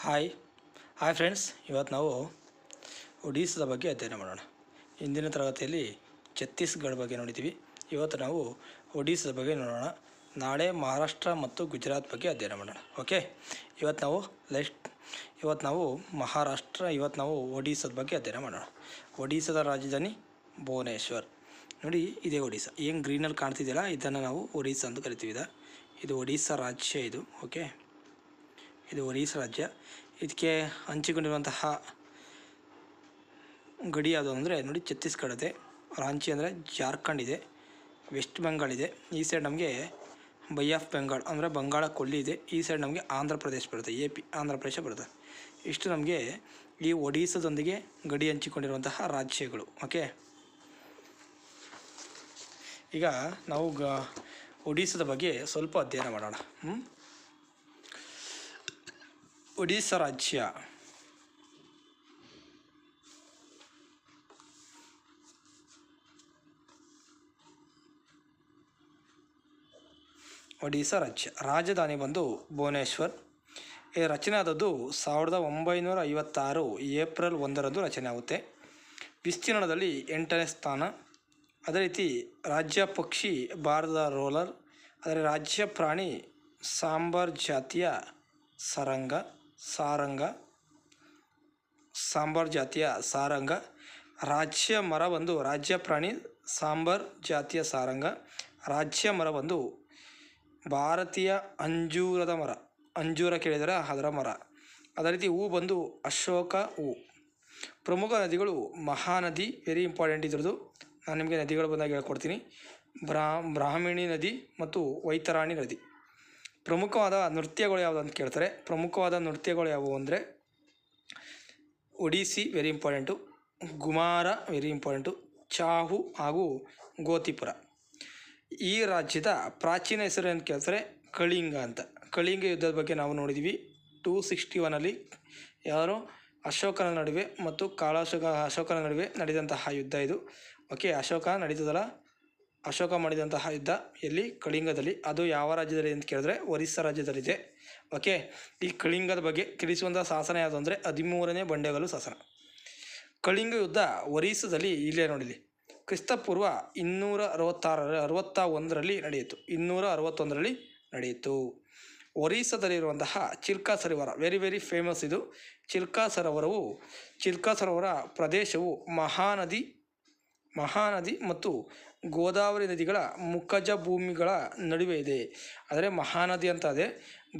Hi hi friends, ಇವತ್ತು ನಾವು ಒಡಿಸ್ಸಾದ ಬಗ್ಗೆ ಅಧ್ಯಯನ ಮಾಡೋಣ. ಇಂದಿನ ತರಗತಿಯಲ್ಲಿ ಛತ್ತೀಸ್ಗಢ ಬಗ್ಗೆ ನೋಡಿದ್ದೀವಿ. ಇವತ್ತು ನಾವು ಒಡಿಸ್ಸಾದ ಬಗ್ಗೆ ನೋಡೋಣ. ನಾಳೆ ಮಹಾರಾಷ್ಟ್ರ ಮತ್ತು ಗುಜರಾತ್ ಬಗ್ಗೆ ಅಧ್ಯಯನ ಮಾಡೋಣ. ಓಕೆ, ಇವತ್ತು ನಾವು ಮಹಾರಾಷ್ಟ್ರ, ಇವತ್ತು ನಾವು ಒಡಿಸ್ಸಾದ ಬಗ್ಗೆ ಅಧ್ಯಯನ ಮಾಡೋಣ. ಒಡಿಸ್ಸಾದ ರಾಜಧಾನಿ ಭುವನೇಶ್ವರ್. ನೋಡಿ, ಇದೇ ಒಡಿಸ್ಸಾ. ಏನು ಗ್ರೀನಲ್ಲಿ ಕಾಣ್ತಿದೆಯಲ್ಲ, ಇದನ್ನು ನಾವು ಒಡಿಸ್ಸಾ ಅಂತ ಕರಿತೀವಿ. ಇದು ಒಡಿಸ್ಸಾ ರಾಜ್ಯ. ಓಕೆ, ಇದು ಒಡಿಸ್ಸಾ ರಾಜ್ಯ. ಇದಕ್ಕೆ ಹಂಚಿಕೊಂಡಿರುವಂತಹ ಗಡಿ ಯಾವುದು ಅಂದರೆ ನೋಡಿ, ಛತ್ತೀಸ್ಗಢ ಇದೆ, ರಾಂಚಿ ಅಂದರೆ ಜಾರ್ಖಂಡ್ ಇದೆ, ವೆಸ್ಟ್ ಬೆಂಗಾಲ್ ಇದೆ, ಈ ಸೈಡ್ ನಮಗೆ ಬೈ ಆಫ್ ಬೆಂಗಾಲ್ ಅಂದರೆ ಬಂಗಾಳ ಕೊಲ್ಲಿ ಇದೆ, ಈ ಸೈಡ್ ನಮಗೆ ಆಂಧ್ರ ಪ್ರದೇಶ ಬರುತ್ತೆ, ಆಂಧ್ರ ಪ್ರದೇಶ ಬರುತ್ತೆ. ಇಷ್ಟು ನಮಗೆ ಈ ಒಡಿಸ್ಸಾದೊಂದಿಗೆ ಗಡಿ ಹಂಚಿಕೊಂಡಿರುವಂತಹ ರಾಜ್ಯಗಳು. ಓಕೆ, ಈಗ ನಾವು ಒಡಿಸ್ಸಾದ ಬಗ್ಗೆ ಸ್ವಲ್ಪ ಅಧ್ಯಯನ ಮಾಡೋಣ. ಒಡಿಸ್ಸಾ ರಾಜ್ಯ ರಾಜಧಾನಿ ಬಂದು ಭುವನೇಶ್ವರ್. ಈ ರಚನೆ ಆದದ್ದು 1956 ಏಪ್ರಿಲ್ 1ರಂದು ರಚನೆ ಆಗುತ್ತೆ. ವಿಸ್ತೀರ್ಣದಲ್ಲಿ 8ನೇ ಸ್ಥಾನ. ಅದೇ ರೀತಿ ರಾಜ್ಯ ಪಕ್ಷಿ ಭಾರತದ ರೋಲರ್. ಅದರ ರಾಜ್ಯ ಪ್ರಾಣಿ ಸಾಂಬಾರ್ ಜಾತಿಯ ಸಾರಂಗ. ರಾಜ್ಯ ಮರ ಒಂದು ರಾಜ್ಯ ಪ್ರಾಣಿ ಸಾಂಬಾರ್ ಜಾತಿಯ ಸಾರಂಗ. ರಾಜ್ಯ ಮರ ಒಂದು ಭಾರತೀಯ ಅಂಜೂರದ ಮರ. ಅಂಜೂರ ಕೇಳಿದರೆ ಅದರ ಮರ. ಅದೇ ರೀತಿ ಹೂ ಬಂದು ಅಶೋಕ ಹೂ. ಪ್ರಮುಖ ನದಿಗಳು ಮಹಾನದಿ, ವೆರಿ ಇಂಪಾರ್ಟೆಂಟ್ ಇದ್ರದ್ದು. ನಾನು ನಿಮಗೆ ನದಿಗಳು ಬಂದಾಗ ಹೇಳ್ಕೊಡ್ತೀನಿ. ಬ್ರಾಹ್ಮಣಿ ನದಿ ಮತ್ತು ವೈತರಾಣಿ ನದಿ. ಪ್ರಮುಖವಾದ ನೃತ್ಯಗಳು ಯಾವುದು ಅಂತ ಕೇಳ್ತಾರೆ. ಪ್ರಮುಖವಾದ ನೃತ್ಯಗಳು ಯಾವುವು ಅಂದರೆ Odissi very important, Ghumura very important, Chhau ಹಾಗೂ ಗೋತಿಪುರ. ಈ ರಾಜ್ಯದ ಪ್ರಾಚೀನ ಹೆಸರು ಅಂತ ಕೇಳ್ತಾರೆ ಕಳಿಂಗ ಅಂತ. ಕಳಿಂಗ ಯುದ್ಧದ ಬಗ್ಗೆ ನಾವು ನೋಡಿದ್ದೀವಿ 261 ಯಾರು ಅಶೋಕನ ನಡುವೆ ಮತ್ತು ಅಶೋಕನ ನಡುವೆ ನಡೆದಂತಹ ಯುದ್ಧ ಇದು. ಓಕೆ, ಅಶೋಕ ಮಾಡಿದಂತಹ ಯುದ್ಧ ಎಲ್ಲಿ? ಕಳಿಂಗದಲ್ಲಿ. ಅದು ಯಾವ ರಾಜ್ಯದಲ್ಲಿ ಅಂತ ಕೇಳಿದ್ರೆ ಒರಿಸ್ಸಾ ರಾಜ್ಯದಲ್ಲಿದೆ. ಓಕೆ, ಈ ಕಳಿಂಗದ ಬಗ್ಗೆ ತಿಳಿಸುವಂಥ ಶಾಸನ ಯಾವುದು ಅಂದರೆ 13ನೇ ಬಂಡೆಗಲ್ಲು ಶಾಸನ. ಕಳಿಂಗ ಯುದ್ಧ ಒರಿಸ್ಸಾದಲ್ಲಿ ಇಲ್ಲೇ ನೋಡಿಲಿ ಕ್ರಿಸ್ತಪೂರ್ವ 261ರಲ್ಲಿ ನಡೆಯಿತು. ಒರಿಸ್ಸಾದಲ್ಲಿರುವಂತಹ ಚಿಲ್ಕಾ ಸರೋವರ ವೆರಿ ವೆರಿ ಫೇಮಸ್. ಇದು ಚಿಲ್ಕಾ ಸರೋವರ ಪ್ರದೇಶವು ಮಹಾನದಿ ಮತ್ತು ಗೋದಾವರಿ ನದಿಗಳ ಮುಖಜ ಭೂಮಿಗಳ ನಡುವೆ ಇದೆ. ಆದರೆ ಮಹಾನದಿ ಅಂತ ಅದೇ,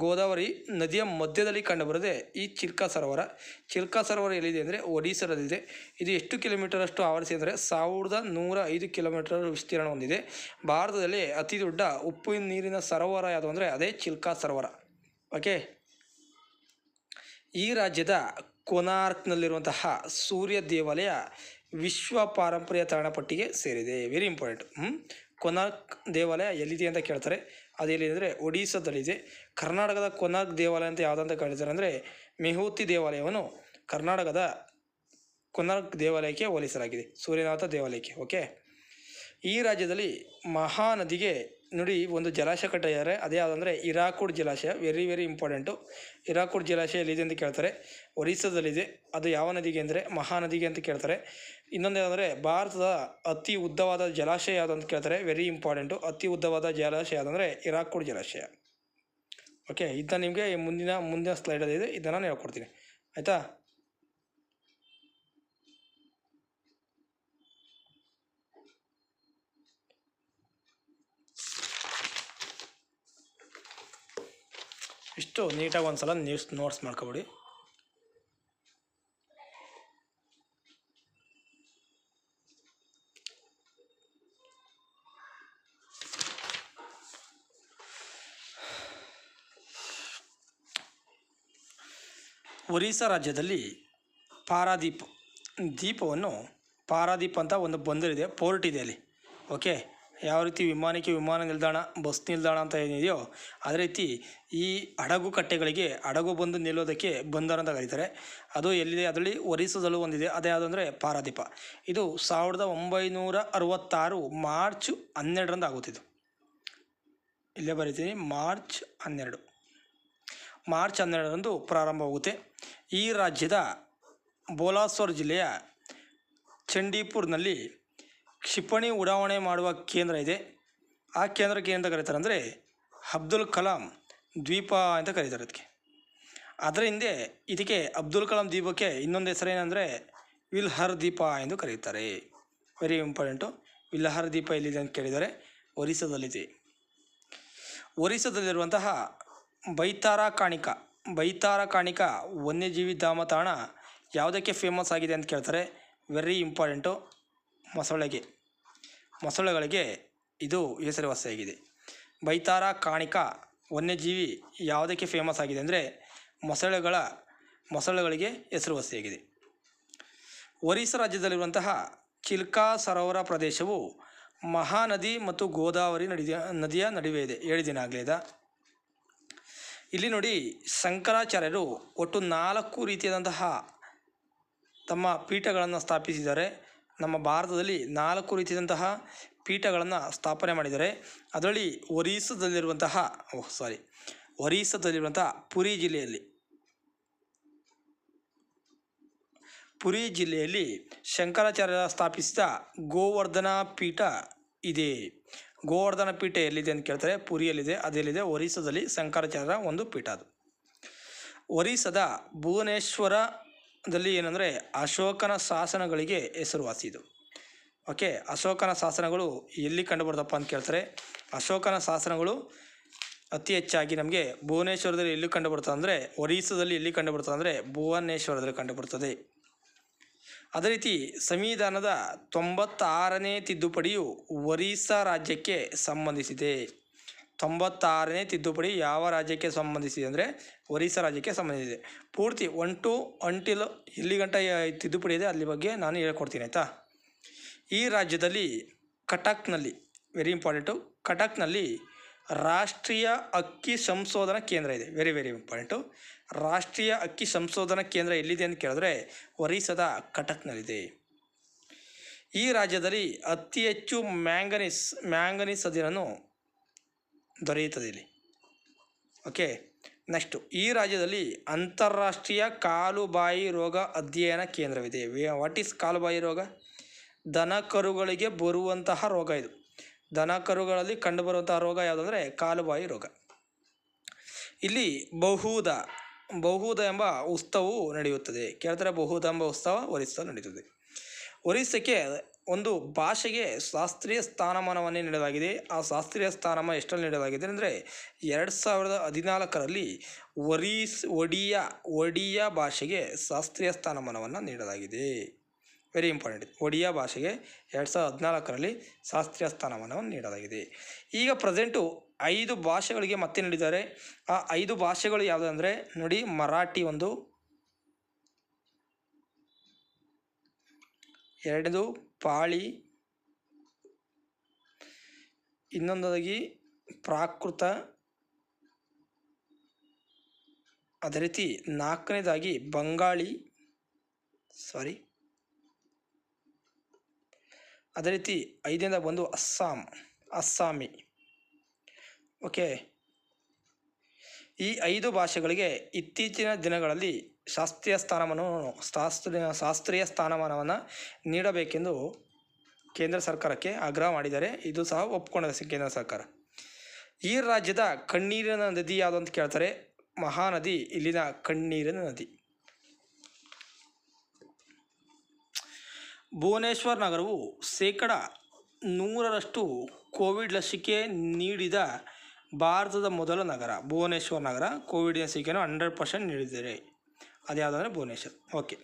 ಗೋದಾವರಿ ನದಿಯ ಮಧ್ಯದಲ್ಲಿ ಕಂಡುಬರೋದೆ ಈ ಚಿಲ್ಕಾ ಸರೋವರ ಎಲ್ಲಿದೆ ಅಂದರೆ ಒಡಿಸ್ಸಾದಲ್ಲಿದೆ. ಇದು ಎಷ್ಟು ಕಿಲೋಮೀಟರ್ ಅಷ್ಟು ಆವರಿಸಿ ಅಂದರೆ 1105 ಕಿಲೋಮೀಟರ್ ವಿಸ್ತೀರ್ಣ ಹೊಂದಿದೆ. ಭಾರತದಲ್ಲಿ ಅತಿ ದೊಡ್ಡ ಉಪ್ಪು ನೀರಿನ ಸರೋವರ ಯಾವುದು ಅಂದರೆ ಅದೇ ಚಿಲ್ಕಾ ಸರೋವರ. ಓಕೆ, ಈ ರಾಜ್ಯದ ಕೊನಾರ್ಕ್ನಲ್ಲಿರುವಂತಹ ಸೂರ್ಯ ದೇವಾಲಯ ವಿಶ್ವ ಪಾರಂಪರ್ಯ ತಾಣ ಪಟ್ಟಿಗೆ ಸೇರಿದೆ. Very important. ಕೊನಾರ್ಕ್ ದೇವಾಲಯ ಎಲ್ಲಿದೆ ಅಂತ ಕೇಳ್ತಾರೆ. ಅದು ಎಲ್ಲಿದೆ ಅಂದರೆ ಒಡಿಸ್ಸಾದಲ್ಲಿದೆ. ಕರ್ನಾಟಕದ ಕೊನಾರ್ಕ್ ದೇವಾಲಯ ಅಂತ ಯಾವುದಂತ ಕೇಳ್ತಾರೆ ಅಂದರೆ ಮೆಹೂತಿ ದೇವಾಲಯವನ್ನು ಕರ್ನಾಟಕದ ಕೊನಾರ್ಕ್ ದೇವಾಲಯಕ್ಕೆ ಹೋಲಿಸಲಾಗಿದೆ, ಸೂರ್ಯನಾಥ ದೇವಾಲಯಕ್ಕೆ. ಓಕೆ, ಈ ರಾಜ್ಯದಲ್ಲಿ ಮಹಾನದಿಗೆ ನೋಡಿ ಒಂದು ಜಲಾಶಯ ಕಟ್ಟಿದ್ದಾರೆ. ಅದೇ ಯಾವುದಂದರೆ ಹಿರಾಕುಡ್ ಜಲಾಶಯ. Very very important. ಹಿರಾಕುಡ್ ಜಲಾಶಯ ಎಲ್ಲಿದೆ ಅಂತ ಕೇಳ್ತಾರೆ. ಒರಿಸ್ಸಾದಲ್ಲಿದೆ. ಅದು ಯಾವ ನದಿಗೆ ಅಂದರೆ ಮಹಾನದಿಗೆ ಅಂತ ಕೇಳ್ತಾರೆ. ಇನ್ನೊಂದು ಯಾವುದಂದರೆ ಭಾರತದ ಅತಿ ಉದ್ದವಾದ ಜಲಾಶಯ ಯಾವುದು ಅಂತ ಕೇಳ್ತಾರೆ. Very important. ಅತಿ ಉದ್ದವಾದ ಜಲಾಶಯ ಯಾವುದಂದರೆ ಹಿರಾಕುಡ್ ಜಲಾಶಯ. ಓಕೆ, ಇದನ್ನ ನಿಮಗೆ ಮುಂದಿನ ಸ್ಲೈಡಲ್ಲಿ ಇದೆ, ಇದನ್ನು ನಾನು ಹೇಳ್ಕೊಡ್ತೀನಿ. ಆಯಿತಾ? ಇಷ್ಟು ನೀಟಾಗಿ ಒಂದ್ಸಲ ನೋಟ್ಸ್ ಮಾಡ್ಕೊಬಿಡಿ. ಒರಿಸ್ಸಾ ರಾಜ್ಯದಲ್ಲಿ ಪಾರಾದೀಪ್ ಅಂತ ಒಂದು ಬಂದರಿದೆ, ಪೋರ್ಟ್ ಇದೆ ಅಲ್ಲಿ. ಓಕೆ, ಯಾವ ರೀತಿ ವಿಮಾನ ನಿಲ್ದಾಣ, ಬಸ್ ನಿಲ್ದಾಣ ಅಂತ ಏನಿದೆಯೋ ಅದೇ ರೀತಿ ಈ ಹಡಗು ಕಟ್ಟೆಗಳಿಗೆ ಹಡಗು ಬಂದು ನಿಲ್ಲೋದಕ್ಕೆ ಬಂದರ್ ಅಂತ ಕರೀತಾರೆ. ಅದು ಎಲ್ಲಿದೆ? ಅದರಲ್ಲಿ ಒರಿಸ್ಸಾದಲ್ಲೂ ಒಂದಿದೆ. ಅದು ಯಾವುದು ಅಂದರೆ ಪಾರಾದೀಪ. ಇದು 1966 ಮಾರ್ಚ್ 12ರಂದು ಆಗುತ್ತಿದ್ದು. ಇಲ್ಲೇ ಬರೀತೀನಿ, ಮಾರ್ಚ್ 12ರಂದು ಪ್ರಾರಂಭವಾಗುತ್ತೆ. ಈ ರಾಜ್ಯದ ಬೋಲಾಸೋರ್ ಜಿಲ್ಲೆಯ ಚಂಡೀಪುರ್ನಲ್ಲಿ ಕ್ಷಿಪಣಿ ಉಡಾವಣೆ ಮಾಡುವ ಕೇಂದ್ರ ಇದೆ. ಆ ಕೇಂದ್ರಕ್ಕೆ ಏನಂತ ಕರೀತಾರೆ ಅಂದರೆ ಅಬ್ದುಲ್ ಕಲಾಂ ದ್ವೀಪ ಅಂತ ಕರೀತಾರೆ ಅದಕ್ಕೆ. ಅದರ ಹಿಂದೆ ಇದಕ್ಕೆ ಅಬ್ದುಲ್ ಕಲಾಂ ದ್ವೀಪಕ್ಕೆ ಇನ್ನೊಂದು ಹೆಸರೇನೆಂದರೆ ವಿಲ್ಹರ್ ದ್ವೀಪ ಎಂದು ಕರೆಯುತ್ತಾರೆ. Very important. ವಿಲ್ಹರ್ ದ್ವೀಪ ಎಲ್ಲಿದೆ ಅಂತ ಕೇಳಿದರೆ ಒರಿಸ್ಸಾದಲ್ಲಿದೆ. ಒರಿಸ್ಸಾದಲ್ಲಿರುವಂತಹ ಬೈತಾರಕಾಣಿಕಾ ವನ್ಯಜೀವಿ ಧಾಮ ತಾಣ ಯಾವುದಕ್ಕೆ ಫೇಮಸ್ ಆಗಿದೆ ಅಂತ ಕೇಳ್ತಾರೆ. Very important. ಮೊಸಳೆಗಳಿಗೆ ಇದು ಹೆಸರುವಾಸಿಯಾಗಿದೆ. ಬೈತಾರಕಾಣಿಕಾ ವನ್ಯಜೀವಿ ಯಾವುದಕ್ಕೆ ಫೇಮಸ್ ಆಗಿದೆ ಅಂದರೆ ಮೊಸಳೆಗಳಿಗೆ ಹೆಸರುವಾಸಿಯಾಗಿದೆ. ಒರಿಸ್ಸಾ ರಾಜ್ಯದಲ್ಲಿರುವಂತಹ ಚಿಲ್ಕಾ ಸರೋವರ ಪ್ರದೇಶವು ಮಹಾನದಿ ಮತ್ತು ಗೋದಾವರಿ ನದಿಯ ನಡುವೆ ಇದೆ. ಹೇಳಿದ್ದೀನಾಗಲೇ ಇದು. ಇಲ್ಲಿ ನೋಡಿ, ಶಂಕರಾಚಾರ್ಯರು ಒಟ್ಟು 4 ರೀತಿಯಾದಂತಹ ತಮ್ಮ ಪೀಠಗಳನ್ನು ಸ್ಥಾಪಿಸಿದ್ದಾರೆ. ನಮ್ಮ ಭಾರತದಲ್ಲಿ 4 ರೀತಿಯಾದಂತಹ ಪೀಠಗಳನ್ನು ಸ್ಥಾಪನೆ ಮಾಡಿದ್ದಾರೆ. ಅದರಲ್ಲಿ ಒರಿಸ್ಸಾದಲ್ಲಿರುವಂತಹ ಪುರಿ ಜಿಲ್ಲೆಯಲ್ಲಿ ಶಂಕರಾಚಾರ್ಯರ ಸ್ಥಾಪಿಸಿದ ಗೋವರ್ಧನ ಪೀಠ ಇದೆ. ಗೋವರ್ಧನ ಪೀಠ ಎಲ್ಲಿದೆ ಅಂತ ಕೇಳ್ತಾರೆ. ಪುರಿಯಲ್ಲಿದೆ. ಅದೆಲ್ಲಿದೆ? ಒರಿಸ್ಸಾದಲ್ಲಿ ಶಂಕರಾಚಾರ್ಯರ ಒಂದು ಪೀಠ ಅದು. ಒರಿಸ್ಸಾದ ಭುವನೇಶ್ವರದಲ್ಲಿ ಏನಂದರೆ ಅಶೋಕನ ಶಾಸನಗಳಿಗೆ ಹೆಸರುವಾಸಿ ಇದು. ಓಕೆ, ಅಶೋಕನ ಶಾಸನಗಳು ಎಲ್ಲಿ ಕಂಡುಬರ್ತಪ್ಪ ಅಂತ ಕೇಳ್ತಾರೆ. ಅಶೋಕನ ಶಾಸನಗಳು ಅತಿ ಹೆಚ್ಚಾಗಿ ನಮಗೆ ಭುವನೇಶ್ವರದಲ್ಲಿ ಎಲ್ಲಿ ಕಂಡುಬರ್ತದೆ ಅಂದರೆ ಒರಿಸ್ಸಾದಲ್ಲಿ ಎಲ್ಲಿ ಕಂಡುಬರ್ತದೆ ಅಂದರೆ ಭುವನೇಶ್ವರದಲ್ಲಿ ಕಂಡುಬರ್ತದೆ. ಅದೇ ರೀತಿ ಸಂವಿಧಾನದ 96ನೇ ತಿದ್ದುಪಡಿಯು ಒರಿಸ್ಸಾ ರಾಜ್ಯಕ್ಕೆ ಸಂಬಂಧಿಸಿದೆ. 96ನೇ ತಿದ್ದುಪಡಿ ಯಾವ ರಾಜ್ಯಕ್ಕೆ ಸಂಬಂಧಿಸಿದೆ ಅಂದರೆ ಒರಿಸ್ಸಾ ರಾಜ್ಯಕ್ಕೆ ಸಂಬಂಧಿಸಿದೆ. ಪೂರ್ತಿ 1 to until ಎಲ್ಲಿ ಗಂಟ ತಿದ್ದುಪಡಿ ಇದೆ ಅಲ್ಲಿ ಬಗ್ಗೆ ನಾನು ಹೇಳ್ಕೊಡ್ತೀನಿ, ಆಯಿತಾ. ಈ ರಾಜ್ಯದಲ್ಲಿ ಕಟಕ್ನಲ್ಲಿ, ವೆರಿ ಇಂಪಾರ್ಟೆಂಟು, ಕಟಕ್ನಲ್ಲಿ ರಾಷ್ಟ್ರೀಯ ಅಕ್ಕಿ ಸಂಶೋಧನಾ ಕೇಂದ್ರ ಇದೆ. Very very important. ರಾಷ್ಟ್ರೀಯ ಅಕ್ಕಿ ಸಂಶೋಧನಾ ಕೇಂದ್ರ ಎಲ್ಲಿದೆ ಅಂತ ಕೇಳಿದ್ರೆ ಒರಿಸ್ಸಾದ ಕಟಕ್ನಲ್ಲಿದೆ. ಈ ರಾಜ್ಯದಲ್ಲಿ ಅತಿ ಹೆಚ್ಚು ಮ್ಯಾಂಗನೀಸ್ ಅದಿರನ್ನು ದೊರೆಯುತ್ತದೆ ಇಲ್ಲಿ. ಓಕೆ, ನೆಕ್ಸ್ಟು, ಈ ರಾಜ್ಯದಲ್ಲಿ ಅಂತಾರಾಷ್ಟ್ರೀಯ ಕಾಲುಬಾಯಿ ರೋಗ ಅಧ್ಯಯನ ಕೇಂದ್ರವಿದೆ. ವಾಟ್ ಈಸ್ ಕಾಲುಬಾಯಿ ರೋಗ? ದನ ಕರುಗಳಿಗೆ ಬರುವಂತಹ ರೋಗ ಇದು. ದನ ಕರುಗಳಲ್ಲಿ ಕಂಡುಬರುವಂತಹ ರೋಗ ಯಾವುದಂದರೆ ಕಾಲುಬಾಯಿ ರೋಗ. ಇಲ್ಲಿ ಬಹುದ ಎಂಬ ಉತ್ಸವವು ನಡೆಯುತ್ತದೆ. ಕೇಳ್ತಾರೆ, ಬಹುದ ಎಂಬ ಉತ್ಸವ ಒರಿಸ್ಸಾ ನಡೀತದೆ. ಒರಿಸ್ಸಾಕ್ಕೆ ಒಂದು ಭಾಷೆಗೆ ಶಾಸ್ತ್ರೀಯ ಸ್ಥಾನಮಾನವನ್ನೇ ನೀಡಲಾಗಿದೆ. ಆ ಶಾಸ್ತ್ರೀಯ ಸ್ಥಾನಮಾನ ಎಷ್ಟರಲ್ಲಿ ನೀಡಲಾಗಿದೆ ಅಂದರೆ 2014ರಲ್ಲಿ ಒಡಿಯಾ ಭಾಷೆಗೆ ಶಾಸ್ತ್ರೀಯ ಸ್ಥಾನಮಾನವನ್ನು ನೀಡಲಾಗಿದೆ. Very important. ಒಡಿಯಾ ಭಾಷೆಗೆ 2014ರಲ್ಲಿ ಶಾಸ್ತ್ರೀಯ ಸ್ಥಾನಮಾನವನ್ನು ನೀಡಲಾಗಿದೆ. ಈಗ ಪ್ರೆಸೆಂಟು 5 ಭಾಷೆಗಳಿಗೆ ಮತ್ತೆ ನೀಡಿದ್ದಾರೆ. ಆ 5 ಭಾಷೆಗಳು ಯಾವುದಂದರೆ ನೋಡಿ, ಮರಾಠಿ ಒಂದು, 2 ಪಾಳಿ, ಇನ್ನೊಂದಾಗಿ ಪ್ರಾಕೃತ, ಅದೇ ರೀತಿ 4ನೇದಾಗಿ ಅದೇ ರೀತಿ 5ನೇದಾಗಿ ಬಂದು ಅಸ್ಸಾಮಿ. ಓಕೆ, ಈ 5 ಭಾಷೆಗಳಿಗೆ ಇತ್ತೀಚಿನ ದಿನಗಳಲ್ಲಿ ಶಾಸ್ತ್ರೀಯ ಸ್ಥಾನಮಾನವನ್ನು ನೀಡಬೇಕೆಂದು ಕೇಂದ್ರ ಸರ್ಕಾರಕ್ಕೆ ಆಗ್ರಹ ಮಾಡಿದ್ದಾರೆ. ಇದು ಸಹ ಒಪ್ಕೊಂಡಿದೆ ಕೇಂದ್ರ ಸರ್ಕಾರ. ಈ ರಾಜ್ಯದ ಕಣ್ಣೀರಿನ ನದಿ ಯಾವುದು ಅಂತ ಕೇಳ್ತಾರೆ. ಮಹಾನದಿ ಇಲ್ಲಿನ ಕಣ್ಣೀರಿನ ನದಿ. ಭುವನೇಶ್ವರ್ ನಗರವು 100% ಕೋವಿಡ್ ಲಸಿಕೆ ನೀಡಿದ ಭಾರತದ ಮೊದಲ ನಗರ. ಭುವನೇಶ್ವರ್ ನಗರ ಕೋವಿಡ್ ಲಸಿಕೆಯನ್ನು 100% ನೀಡಿದ್ದಾರೆ. ಅದು ಯಾವುದಂದರೆ ಭುವನೇಶ್ವರ್. ಓಕೆ,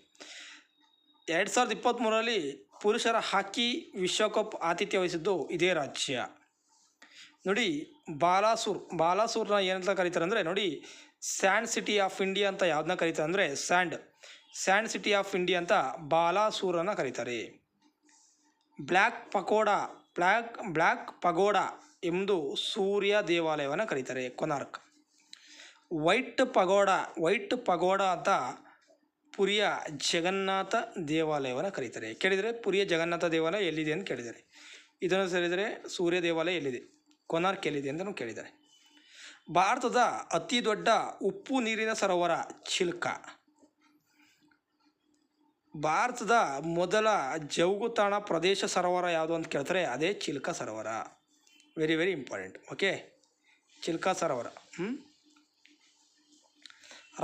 2023ರಲ್ಲಿ ಪುರುಷರ ಹಾಕಿ ವಿಶ್ವಕಪ್ ಆತಿಥ್ಯ ವಹಿಸಿದ್ದು ಇದೇ ರಾಜ್ಯ. ನೋಡಿ, ಬಾಲಾಸೂರ್ನ ಏನಂತ ಕರೀತಾರೆ ಅಂದರೆ ನೋಡಿ, ಸ್ಯಾಂಡ್ ಸಿಟಿ ಆಫ್ ಇಂಡಿಯಾ ಅಂತ ಯಾವುದನ್ನ ಕರೀತಾರೆ ಅಂದರೆ ಸ್ಯಾಂಡ್ ಸಿಟಿ ಆಫ್ ಇಂಡಿಯಾ ಅಂತ ಬಾಲಾಸೂರನ್ನು ಕರೀತಾರೆ. ಬ್ಲ್ಯಾಕ್ ಪಗೋಡಾ ಎಂದು ಸೂರ್ಯ ದೇವಾಲಯವನ್ನು ಕರೀತಾರೆ, ಕೊನಾರ್ಕ್. ವೈಟ್ ಪಗೋಡಾ ಅಂತ ಪುರಿಯ ಜಗನ್ನಾಥ ದೇವಾಲಯವನ್ನು ಕರೀತಾರೆ. ಕೇಳಿದರೆ ಪುರಿಯ ಜಗನ್ನಾಥ ದೇವಾಲಯ ಎಲ್ಲಿದೆ ಅಂತ ಕೇಳಿದ್ದಾರೆ. ಇದನ್ನು ಸೇರಿದರೆ ಸೂರ್ಯ ದೇವಾಲಯ ಎಲ್ಲಿದೆ, ಕೊನಾರ್ಕ್ ಎಲ್ಲಿದೆ ಅಂತಲೂ ಕೇಳಿದ್ದಾರೆ. ಭಾರತದ ಅತಿ ದೊಡ್ಡ ಉಪ್ಪು ನೀರಿನ ಸರೋವರ ಚಿಲ್ಕಾ. ಭಾರತದ ಮೊದಲ ಜೌಗುತಾಣ ಪ್ರದೇಶ ಸರೋವರ ಯಾವುದು ಅಂತ ಕೇಳ್ತಾರೆ, ಅದೇ ಚಿಲ್ಕ ಸರೋವರ. Very very important. ಓಕೆ, ಚಿಲ್ಕ ಸರೋವರ.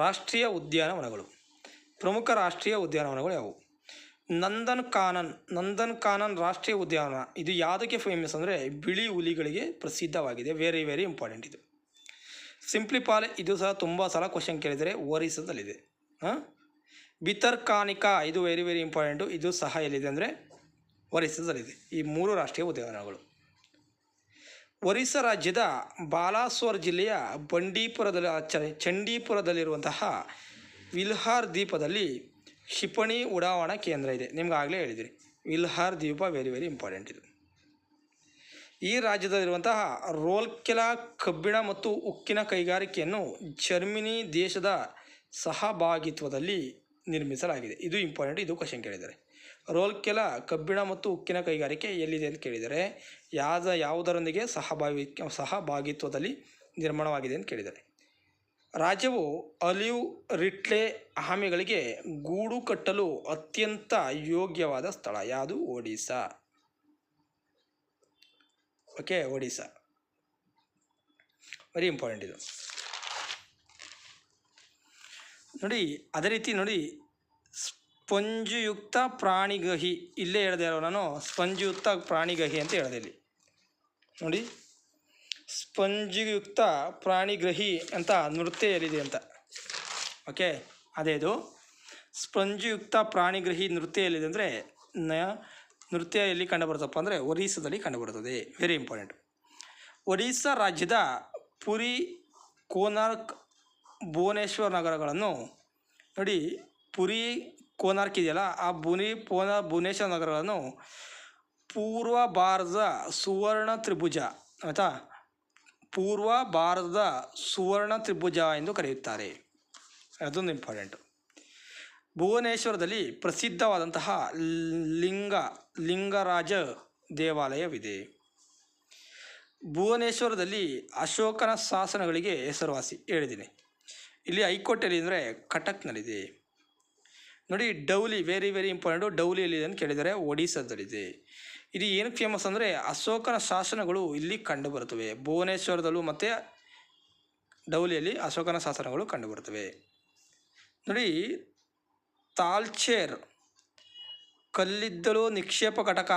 ರಾಷ್ಟ್ರೀಯ ಉದ್ಯಾನವನಗಳು. ಪ್ರಮುಖ ರಾಷ್ಟ್ರೀಯ ಉದ್ಯಾನವನಗಳು ಯಾವುವು? ನಂದನ್ ಕಾನನ್ ರಾಷ್ಟ್ರೀಯ ಉದ್ಯಾನವನ. ಇದು ಯಾವುದಕ್ಕೆ ಫೇಮಸ್ ಅಂದರೆ ಬಿಳಿ ಹುಲಿಗಳಿಗೆ ಪ್ರಸಿದ್ಧವಾಗಿದೆ. ವೆರಿ ವೆರಿ ಇಂಪಾರ್ಟೆಂಟ್ ಇದು. ಸಿಂಪ್ಲಿಪಾಲ್, ಇದು ಸಹ ತುಂಬ ಸಲ ಕ್ವಶನ್ ಕೇಳಿದರೆ, ಒರಿಸ್ಸಾದಲ್ಲಿದೆ. ಭಿತರ್ಕಾನಿಕಾ, ಇದು ವೆರಿ ವೆರಿ ಇಂಪಾರ್ಟೆಂಟು. ಇದು ಸಹ ಎಲ್ಲಿದೆ ಅಂದರೆ ಒರಿಸ್ಸಾದಲ್ಲಿದೆ. ಈ 3 ರಾಷ್ಟ್ರೀಯ ಉದ್ಯಾನವನಗಳು. ಒರಿಸ್ಸಾ ರಾಜ್ಯದ ಬಾಲಾಸೋರ್ ಜಿಲ್ಲೆಯ ಚಂಡೀಪುರದಲ್ಲಿರುವಂತಹ ವಿಲ್ಹಾರ್ ದ್ವೀಪದಲ್ಲಿ ಕ್ಷಿಪಣಿ ಉಡಾವಣಾ ಕೇಂದ್ರ ಇದೆ. ನಿಮ್ಗೆ ಆಗಲೇ ಹೇಳಿದಿರಿ, ವಿಲ್ಹಾರ್ ದ್ವೀಪ ವೆರಿ ವೆರಿ ಇಂಪಾರ್ಟೆಂಟ್ ಇದು. ಈ ರಾಜ್ಯದಲ್ಲಿರುವಂತಹ ರೋಲ್ಕೆಲಾ ಕಬ್ಬಿಣ ಮತ್ತು ಉಕ್ಕಿನ ಕೈಗಾರಿಕೆಯನ್ನು ಜರ್ಮನಿ ದೇಶದ ಸಹಭಾಗಿತ್ವದಲ್ಲಿ ನಿರ್ಮಿಸಲಾಗಿದೆ. ಇದು ಇಂಪಾರ್ಟೆಂಟ್, ಇದು ಕ್ವಶನ್ ಕೇಳಿದ್ದಾರೆ. ರೋಲ್ಕೆಲಾ ಕಬ್ಬಿಣ ಮತ್ತು ಉಕ್ಕಿನ ಕೈಗಾರಿಕೆ ಎಲ್ಲಿದೆ ಅಂತ ಕೇಳಿದರೆ, ಯಾವುದರೊಂದಿಗೆ ಸಹಭಾಗಿತ್ವದಲ್ಲಿ ನಿರ್ಮಾಣವಾಗಿದೆ ಅಂತ ಕೇಳಿದ್ದಾರೆ. ರಾಜ್ಯವು ಆಲಿವ್ ರಿಡ್ಲೆ ಆಮೆಗಳಿಗೆ ಗೂಡು ಕಟ್ಟಲು ಅತ್ಯಂತ ಯೋಗ್ಯವಾದ ಸ್ಥಳ ಯಾವುದು? Odisha. Okay, Odisha very important ಇದು. ನೋಡಿ, ಅದೇ ರೀತಿ ನೋಡಿ, ಸ್ಪಂಜುಯುಕ್ತ ಪ್ರಾಣಿಗಹಿ, ಇಲ್ಲೇ ಹೇಳಿದೆ ಅಲ್ವ ನಾನು, ಸ್ಪಂಜುಯುಕ್ತ ಪ್ರಾಣಿಗಹಿ ಅಂತ ಹೇಳಿದೆ ಇಲ್ಲಿ. ನೋಡಿ, ಸ್ಪಂಜುಯುಕ್ತ ಪ್ರಾಣಿಗ್ರಹಿ ಅಂತ ನೃತ್ಯ ಎಲ್ಲಿದೆ ಅಂತ. ಓಕೆ, ಅದೇ ಇದು ಸ್ಪಂಜುಯುಕ್ತ ಪ್ರಾಣಿಗ್ರಹಿ ನೃತ್ಯ ಎಲ್ಲಿದೆ ಅಂದರೆ, ನೃತ್ಯ ಎಲ್ಲಿ ಕಂಡುಬರುತ್ತಪ್ಪ ಅಂದರೆ ಒರಿಸ್ಸಾದಲ್ಲಿ ಕಂಡುಬರುತ್ತದೆ. Very important. ಒರಿಸ್ಸಾ ರಾಜ್ಯದ ಪುರಿ, ಕೋನಾರ್ಕ್, ಭುವನೇಶ್ವರ್ ನಗರಗಳನ್ನು ನೋಡಿ, ಪುರಿ ಕೋನಾರ್ಕ್ ಇದೆಯಲ್ಲ, ಆ ಭುವನೇಶ್ವರ ನಗರಗಳನ್ನು ಪೂರ್ವ ಭಾರತದ ಸುವರ್ಣ ತ್ರಿಭುಜ, ಆಯಿತಾ, ಪೂರ್ವ ಭಾರತದ ಸುವರ್ಣ ತ್ರಿಭುಜ ಎಂದು ಕರೆಯುತ್ತಾರೆ. ಅದೊಂದು ಇಂಪಾರ್ಟೆಂಟು. ಭುವನೇಶ್ವರದಲ್ಲಿ ಪ್ರಸಿದ್ಧವಾದಂತಹ ಲಿಂಗರಾಜ ದೇವಾಲಯವಿದೆ. ಭುವನೇಶ್ವರದಲ್ಲಿ ಅಶೋಕನ ಶಾಸನಗಳಿಗೆ ಹೆಸರುವಾಸಿ, ಹೇಳಿದ್ದೀನಿ. ಇಲ್ಲಿ ಹೈಕೋರ್ಟಲ್ಲಿ ಅಂದರೆ ಕಟಕ್ನಲ್ಲಿದೆ. ನೋಡಿ, ಡೌಲಿ ವೆರಿ ವೆರಿ ಇಂಪಾರ್ಟೆಂಟು. ಡೌಲಿಯಲ್ಲಿದೆ ಅಂತ ಕೇಳಿದರೆ ಒಡಿಸ್ಸಾದಲ್ಲಿದೆ. ಇದು ಏನಕ್ಕೆ ಫೇಮಸ್ ಅಂದರೆ ಅಶೋಕನ ಶಾಸನಗಳು ಇಲ್ಲಿ ಕಂಡುಬರುತ್ತವೆ. ಭುವನೇಶ್ವರದಲ್ಲೂ ಮತ್ತು ಡೌಲಿಯಲ್ಲಿ ಅಶೋಕನ ಶಾಸನಗಳು ಕಂಡುಬರುತ್ತವೆ. ನೋಡಿ, ತಾಲ್ಚೇರ್ ಕಲ್ಲಿದ್ದಲು ನಿಕ್ಷೇಪ ಘಟಕ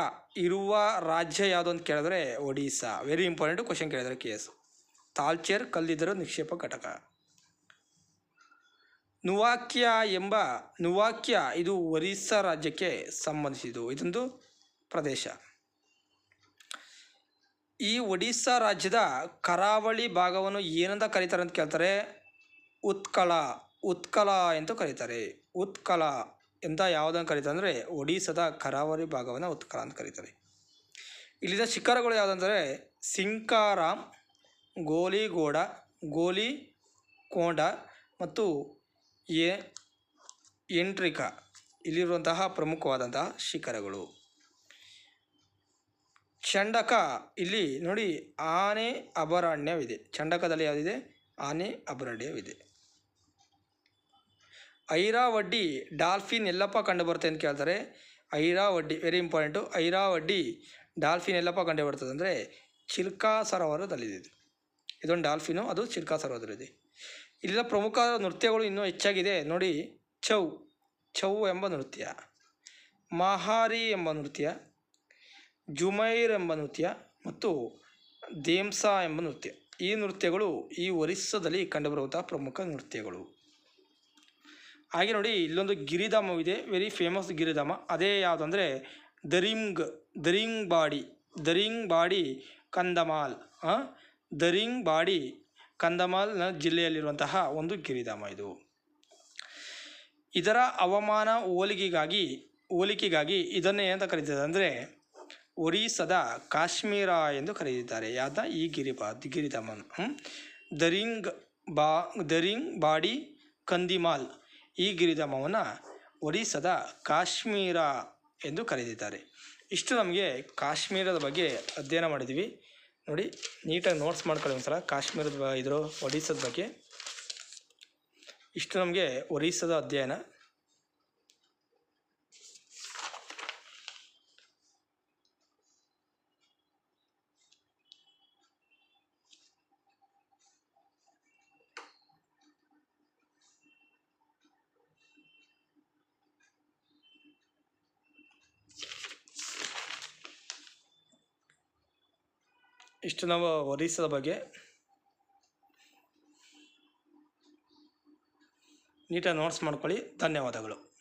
ಇರುವ ರಾಜ್ಯ ಯಾವುದು ಅಂತ ಕೇಳಿದ್ರೆ ಒಡಿಸ್ಸಾ. ವೆರಿ ಇಂಪಾರ್ಟೆಂಟು, ಕ್ವಶನ್ ಕೇಳಿದರೆ ಕೇಸ್. ತಾಲ್ಚೇರ್ ಕಲ್ಲಿದ್ದಲು ನಿಕ್ಷೇಪ ಘಟಕ. ನುವಾಕ್ಯ ಇದು ಒರಿಸ್ಸಾ ರಾಜ್ಯಕ್ಕೆ ಸಂಬಂಧಿಸಿದ್ದು, ಇದೊಂದು ಪ್ರದೇಶ. ಈ ಒಡಿಸ್ಸಾ ರಾಜ್ಯದ ಕರಾವಳಿ ಭಾಗವನ್ನು ಏನಂತ ಕರೀತಾರೆ ಅಂತ ಕೇಳ್ತಾರೆ, ಉತ್ಕಲ ಎಂದು ಕರೀತಾರೆ. ಉತ್ಕಲ ಅಂತ ಯಾವುದನ್ನು ಕರೀತಾರೆ ಅಂದರೆ ಒಡಿಸ್ಸಾದ ಕರಾವಳಿ ಭಾಗವನ್ನು ಉತ್ಕಲ ಅಂತ ಕರೀತಾರೆ. ಇಲ್ಲಿನ ಶಿಖರಗಳು ಯಾವುದಂದರೆ ಸಿಂಕಾರಾಮ್, ಗೋಲಿಕೊಂಡ ಮತ್ತು ಎಂಟ್ರಿಕಾ ಇಲ್ಲಿರುವಂತಹ ಪ್ರಮುಖವಾದಂತಹ ಶಿಖರಗಳು. ಚಂಡಕ, ಇಲ್ಲಿ ನೋಡಿ ಆನೆ ಅಭಯಾರಣ್ಯವಿದೆ. ಚಂಡಕದಲ್ಲಿ ಯಾವುದಿದೆ? ಆನೆ ಅಭಯಾರಣ್ಯವಿದೆ. ಐರಾವಡ್ಡಿ ಡಾಲ್ಫಿನ್ ಎಲ್ಲಪ್ಪ ಕಂಡುಬರುತ್ತೆ ಅಂತ ಕೇಳ್ತಾರೆ. ಐರಾವಡ್ಡಿ ವೆರಿ ಇಂಪಾರ್ಟೆಂಟು. ಐರಾವಡ್ಡಿ ಡಾಲ್ಫಿನ್ ಎಲ್ಲಪ್ಪ ಕಂಡುಬರ್ತದೆ ಅಂದರೆ ಚಿಲ್ಕಾ ಸರೋವರದಲ್ಲಿದೆ. ಇದೊಂದು ಡಾಲ್ಫಿನು, ಅದು ಚಿಲ್ಕಾ ಸರೋವರದಲ್ಲಿದೆ. ಇಲ್ಲಿನ ಪ್ರಮುಖ ನೃತ್ಯಗಳು ಇನ್ನೂ ಹೆಚ್ಚಾಗಿದೆ ನೋಡಿ. ಛೌ ಎಂಬ ನೃತ್ಯ, ಮಹಾರಿ ಎಂಬ ನೃತ್ಯ, ಜುಮೈರ್ ಎಂಬ ನೃತ್ಯ ಮತ್ತು ದೇಮ್ಸಾ ಎಂಬ ನೃತ್ಯ. ಈ ನೃತ್ಯಗಳು ಈ ಒರಿಸ್ಸಾದಲ್ಲಿ ಕಂಡುಬರುವಂತಹ ಪ್ರಮುಖ ನೃತ್ಯಗಳು. ಹಾಗೆ ನೋಡಿ, ಇಲ್ಲೊಂದು ಗಿರಿಧಾಮವಿದೆ, ವೆರಿ ಫೇಮಸ್ ಗಿರಿಧಾಮ. ಅದೇ ಯಾವುದಂದರೆ ದರಿಂಗ್ಬಾಡಿ ಕಂದಮಾಲ್. ದರಿಂಗ್ಬಾಡಿ ಕಂದಮಾಲ್ನ ಜಿಲ್ಲೆಯಲ್ಲಿರುವಂತಹ ಒಂದು ಗಿರಿಧಾಮ ಇದು. ಇದರ ಹವಾಮಾನ ಹೋಲಿಕೆಗಾಗಿ ಇದನ್ನೇ ಏನಂತ ಕರೀತಾರೆ ಅಂದರೆ ಒರಿಸ್ಸಾದ ಕಾಶ್ಮೀರ ಎಂದು ಕರೆದಿದ್ದಾರೆ. ಯಾವ್ದ ಈ ಗಿರಿಧಾಮ ದರಿಂಗ್ಬಾಡಿ ಕಂದಿಮಾಲ್. ಈ ಗಿರಿಧಾಮವನ್ನು ಒರಿಸ್ಸಾದ ಕಾಶ್ಮೀರ ಎಂದು ಕರೆದಿದ್ದಾರೆ. ಇಷ್ಟು ನಮಗೆ ಕಾಶ್ಮೀರದ ಬಗ್ಗೆ ಅಧ್ಯಯನ ಮಾಡಿದ್ದೀವಿ. ನೋಡಿ, ನೀಟಾಗಿ ನೋಟ್ಸ್ ಮಾಡ್ಕೊಳ್ಳಿ ಒಂದ್ಸಲ ಕಾಶ್ಮೀರದ ಒಡಿಸ್ಸಾದ ಬಗ್ಗೆ. ಇಷ್ಟು ನಮಗೆ ಒರಿಸ್ಸಾದ ಅಧ್ಯಯನ. ಇಷ್ಟು ನಾವು ಒರಿಸ್ಸಾದ ಬಗ್ಗೆ ನೀಟಾಗಿ ನೋಟ್ಸ್ ಮಾಡ್ಕೊಳ್ಳಿ. ಧನ್ಯವಾದಗಳು.